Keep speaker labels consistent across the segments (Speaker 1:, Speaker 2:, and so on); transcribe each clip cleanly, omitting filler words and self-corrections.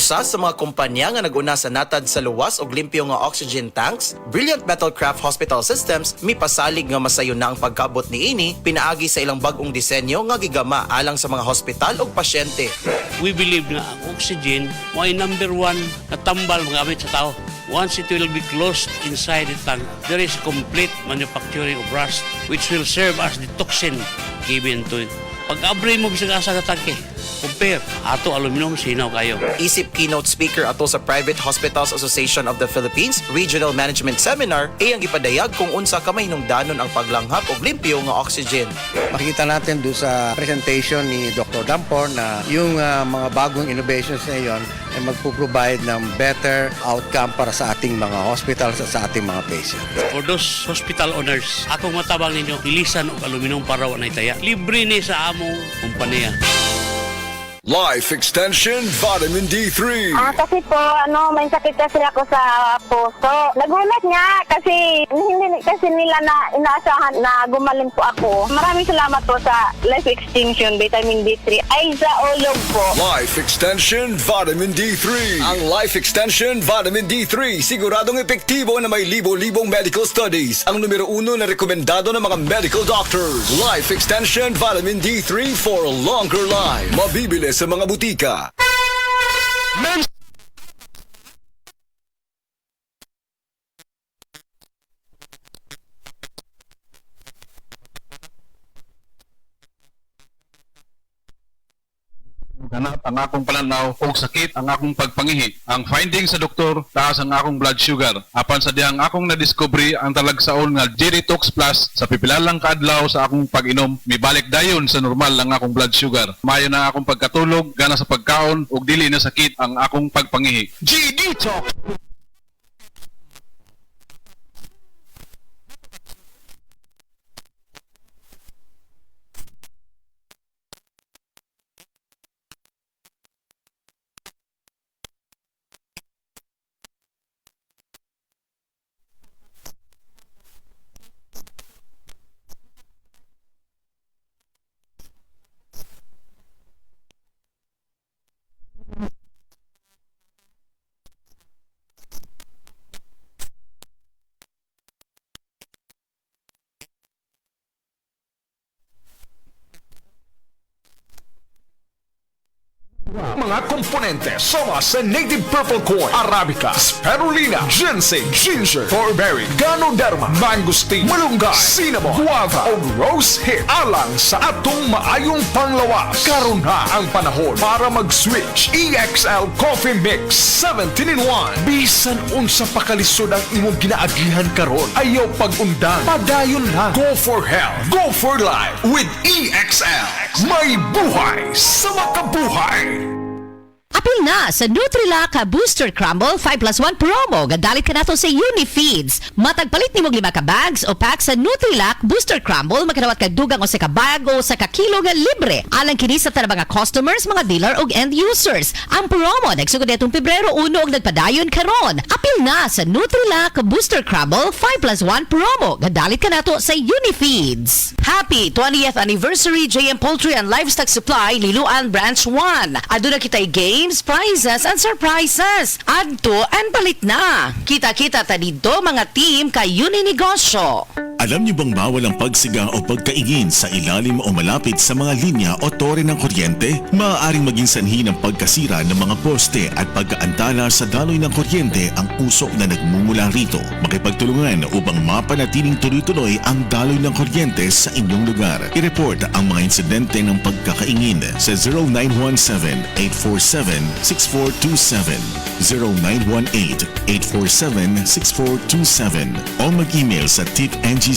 Speaker 1: Usa sa mga kumpanya nga naguna sa natad sa luwas og limpyo nga oxygen tanks, Brilliant Metalcraft Hospital Systems mipasalig nga masayon na ang pagkabot niini pinaagi sa ilang bag-ong disenyo nga gigama alang sa mga hospital ug pasyente.
Speaker 2: We believe na ang oxygen mo ay number one na tambal magamit sa tao. Once it will be closed inside the tank, there is complete manufacturing of rust which will serve as the toxin given to it. Pag-abri mo bisag asa ka tangke, compare, ato aluminum, sinaw kayo.
Speaker 1: Isip keynote speaker ato sa Private Hospitals Association of the Philippines Regional Management Seminar iyang ipadayag kung unsa kamay hinungdanon ang paglanghap og limpyo nga oxygen.
Speaker 3: Makikita natin doon sa presentation ni Dr. Dampor na yung mga bagong innovations na yon ay magpo-provide ng better outcome para sa ating mga hospitals at sa ating mga patients.
Speaker 2: For those hospital owners, akong matabang ninyo, ilisan og aluminum para wa nay taya. Libre ni sa among kumpanya.
Speaker 4: Life Extension Vitamin D3.
Speaker 5: Kasi po, may sakit kasi ako sa puso. Nagulat nga kasi hindi kasi nila na inaasahan na gumaling po ako. Maraming salamat po sa Life Extension Vitamin D3. Ay, sa ulog po.
Speaker 4: Life Extension Vitamin D3. Ang Life Extension Vitamin D3 siguradong epektibo na may libo-libong medical studies. Ang numero 1 na rekomendado ng mga medical doctors. Life Extension Vitamin D3 for a longer life. Mabibili sa mga butika.
Speaker 6: Ganap ang akong pananaw o sakit ang akong pagpangihi. Ang finding sa doktor, taas ang akong blood sugar. Apan sa diyang akong nadiscovery ang talagsaon nga G-Detox Plus sa pipilalang kaadlaw sa akong pag-inom, mibalik dayon sa normal ang akong blood sugar. Mayo na akong pagkatulog, gana sa pagkaon, ug dili na sakit ang akong pagpangihi.
Speaker 4: G-Detox.
Speaker 7: Mga komponente sama sa native purple corn, arabica, spirulina, ginseng, ginger, thornberry, ganoderma, mangosteen, malunggay, cinnamon, guava o rose hip alang sa atong maayong panglawas. Karon na ang panahon para mag-switch. EXL Coffee Mix 17-in-1. Bisan unsa pakalisod ang imong ginaagihan karon, ayaw pag-undan, padayon lang. Go for health, go for life with EXL. May buhay sa makabuhay.
Speaker 8: Apil na sa Nutrilak Booster Crumble 5+1 promo. Gadalit ka na to sa Unifeeds. Matagpalit ni mong 5 ka bags o pack sa Nutrilak Booster Crumble. Magkanawat ka dugang o sa ka bag o sa ka kilo nga libre. Alang kini sa tanang mga customers, mga dealer o end users. Ang promo nagsugod itong Pebrero 1 og nagpadayon karon. Apil na sa Nutrilak Booster Crumble 5+1 promo. Gadalit ka na to sa Unifeeds. Happy 20th Anniversary JM Poultry and Livestock Supply Liloan Branch 1. Aduna kita'y games, prizes, and surprises. Adto and palit na. Kita-kita ta dito mga team kay Uninegosyo.
Speaker 9: Alam niyo bang bawal ang pagsiga o pagkaingin sa ilalim o malapit sa mga linya o tore ng kuryente? Maaaring maging sanhi ng pagkasira ng mga poste at pagkaantala sa daloy ng kuryente ang usok na nagmumula rito. Makipagtulungan upang mapanatiling tuloy-tuloy ang daloy ng kuryente sa inyong lugar. I-report ang mga insidente ng pagkakaingin sa 0917-847-6427, 0918-847-6427 o mag-email sa tipngcp@ngcp.ph.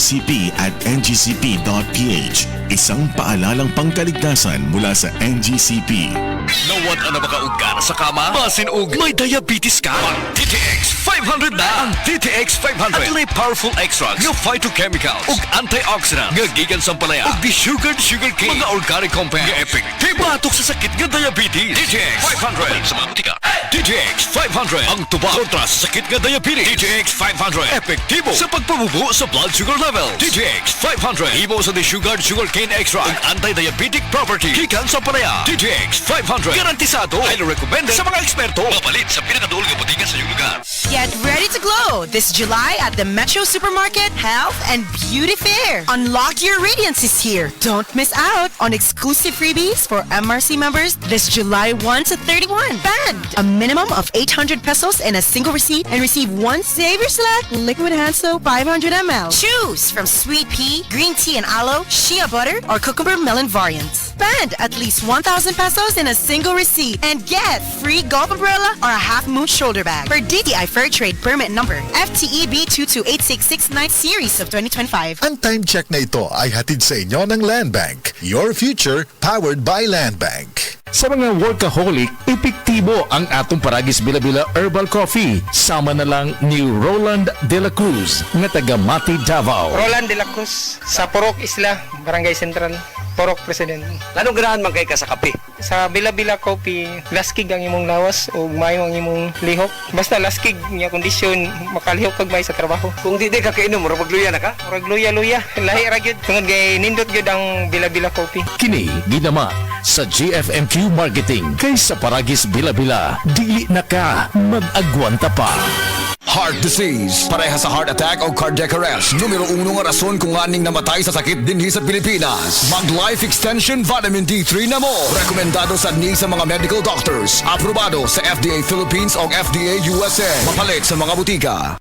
Speaker 9: Isang paalalang pangkaligtasan mula sa NGCP.
Speaker 4: Nawat na makaugar sa kama? Masinog, may diabetes ka? DTX 500 na! Ang DTX 500 at may powerful extracts ng phytochemicals ug antioxidants nga gikan sa palaya ug sugar cane mga organic compounds nga epektibo batok sa sakit nga diabetes. DTX 500 sa mga butika. DTX 500 ang tuba kontra sa sakit nga diabetes. DTX 500 epektibo sa pagpabubo sa blood sugar level. DTX 500. Ibo sa Sugar Sugarcane Extra ug anti-diabetic property. Gikan sa palaya. DTX 500. Garantisado. Highly recommended sa mga eksperto. Mapalit sa pinakadulog nga botiga sa iyong lugar.
Speaker 10: Get ready to glow this July at the Metro Supermarket Health and Beauty Fair. Unlock your radiance is here. Don't miss out on exclusive freebies for MRC members this July 1 to 31. Band a minimum of 800 pesos in a single receipt and receive one Savior Select liquid hand soap 500 ml. Choose from sweet pea, green tea and aloe, shea butter, or cucumber melon variants. Spend at least 1,000 pesos in a single receipt and get free golf umbrella or a half moon shoulder bag for DTI Fair Trade permit number FTEB 228669 series of 2025.
Speaker 11: Ang time check na ito ay hatid sa inyo ng Land Bank. Your future powered by Land Bank.
Speaker 7: Sa mga workaholic, epektibo ang atong Paragis Bila-Bila Herbal Coffee. Sama na lang ni Roland De La Cruz nga taga Mati, Davao.
Speaker 12: Roland De La Cruz sa Porok Isla, Barangay Central, Porok President.
Speaker 13: Anong ganahan man kay ka sa kape?
Speaker 12: Sa Bila-Bila Coffee, laskig ang imong lawas o mayo ang imong lihok. Basta laskig niya kondisyon, makalihok kag may sa trabaho.
Speaker 13: Kung di ka kainom, mura magluya na ka?
Speaker 12: Murag luya-luya, lahi ra gyud. Tungod kay nindot gyud ang Bila-Bila Coffee.
Speaker 7: Kini ginama sa GFMQ Marketing kay sa Paragis Bila-Bila. Dili na ka mag-agwanta pa.
Speaker 4: Heart disease, pareha sa heart attack o cardiac arrest. Numero 1 nga rason kung aning namatay sa sakit dinhi sa Pilipinas. Mag Life Extension Vitamin D3 na mo. Rekomendado sa ni sa mga medical doctors. Aprobado sa FDA Philippines o FDA USA. Mapalit sa mga butika.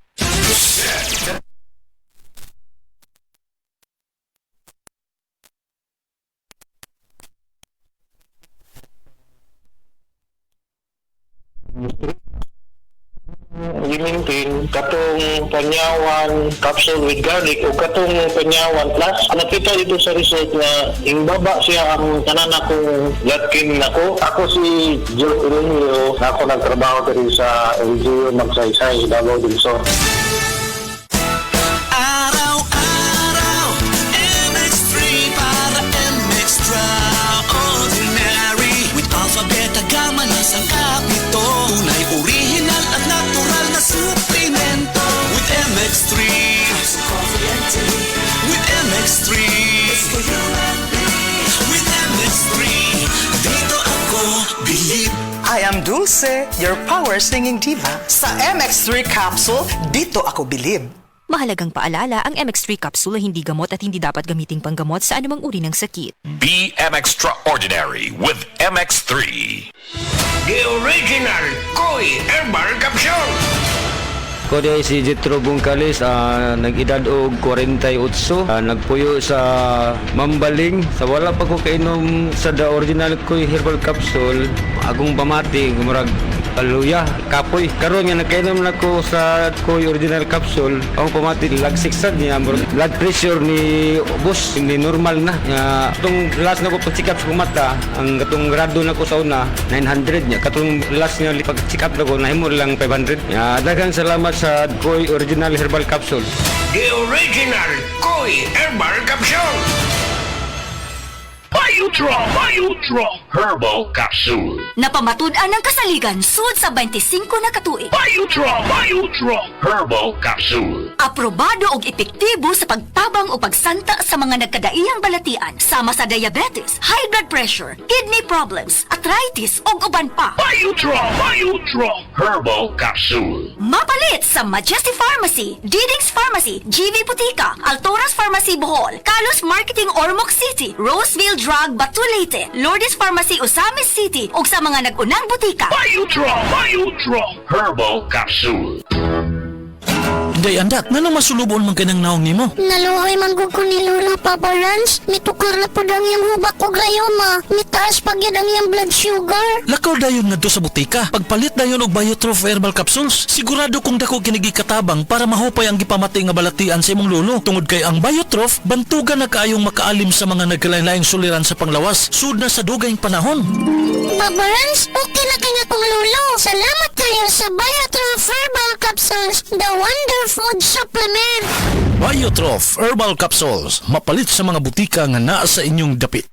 Speaker 14: Gimintin katong panyawan capsule with garlic o katong panyawan plus nakita dito sa result na imbaba siya ang tanan akong latkin nako. Ako si Joe Romeo, ako nagtrabaho diri sa LGU Magsaysay, Davao del Sur.
Speaker 15: Araw-araw MX3 para MX-Traordinary with Alpha Beta Gamma na sangkap nito. Tunay original at natural na suplemento with MX3. With MX3. It's for you and me. With MX3. Dito ako believe.
Speaker 10: I am Dulce, your power singing diva. Sa MX3 capsule, dito ako bilib.
Speaker 16: Mahalagang paalala, ang MX3 capsule ay hindi gamot at hindi dapat gamiting panggamot sa anumang uri ng sakit.
Speaker 4: Be Extraordinary with MX3.
Speaker 15: The original Koi Herbal Capsule.
Speaker 17: Ko di si Jetro Bungkalis, nag-edad og 48, nagpuyo sa Mambaling. Sa wala pa ko kainom sa the original Koi Herbal Capsule, agong pamati, gumurag luya, kapoy. Karon nga nagkainom na ko sa Koi Original Capsule, ang pamati lagsik sad niya, blood pressure ni ubos, hindi normal na. Itong last na ko pag-check-up sa mata, ang katong grado na ko sa una, 900 niya. Katong last nga pag-check-up na ko, nahimo lang 500. Daghang salamat sa Koi Original Herbal Capsule.
Speaker 15: The original Koi Herbal Capsule. Bayutro Herbal Capsule.
Speaker 18: Napamatud-an ng kasaligan sud sa 25 na katuig.
Speaker 15: Bayutro Herbal Capsule.
Speaker 18: Aprobado og epektibo sa pagtabang o pagsanta sa mga nagkadaiyang balatian sama sa diabetes, high blood pressure, kidney problems, arthritis ug uban pa.
Speaker 15: Bayutro Herbal Capsule.
Speaker 18: Mapalit sa Majesty Pharmacy, Diding's Pharmacy, GV Butika, Altoras Pharmacy Bohol, Carlos Marketing Ormoc City, Roseville Drug Batulete, Lourdes Pharmacy Osamis City ug sa mga nag-unang butika.
Speaker 15: Bayutro Herbal Capsule.
Speaker 19: Day andak, nanong masulubon man kanang naong nimo?
Speaker 20: Naluhoy man gud ko ni Lola Papa Rans. Mitukar na po ang iyang hubak ko gayoma. Mitaas pag yan ang iyang blood sugar.
Speaker 19: Lakaw dayon nga sa butika. Pagpalit dayon og Biotrof Herbal Capsules, sigurado kong dako kinigi katabang para mahupay ang gipamatay nga balatian sa imong lolo. Tungod kay ang Biotrof, bantugan na kaayong makaalim sa mga nagkalain-laing suliran sa panglawas. Sud na sa dugayng panahon.
Speaker 20: Papa Rans, okay na kanya kong lolo. Salamat kayo sa Biotrof Herbal Capsules, the wonder food supplement.
Speaker 19: Biotrof Herbal Capsules, mapalit sa mga butika nga naa sa inyong dapit.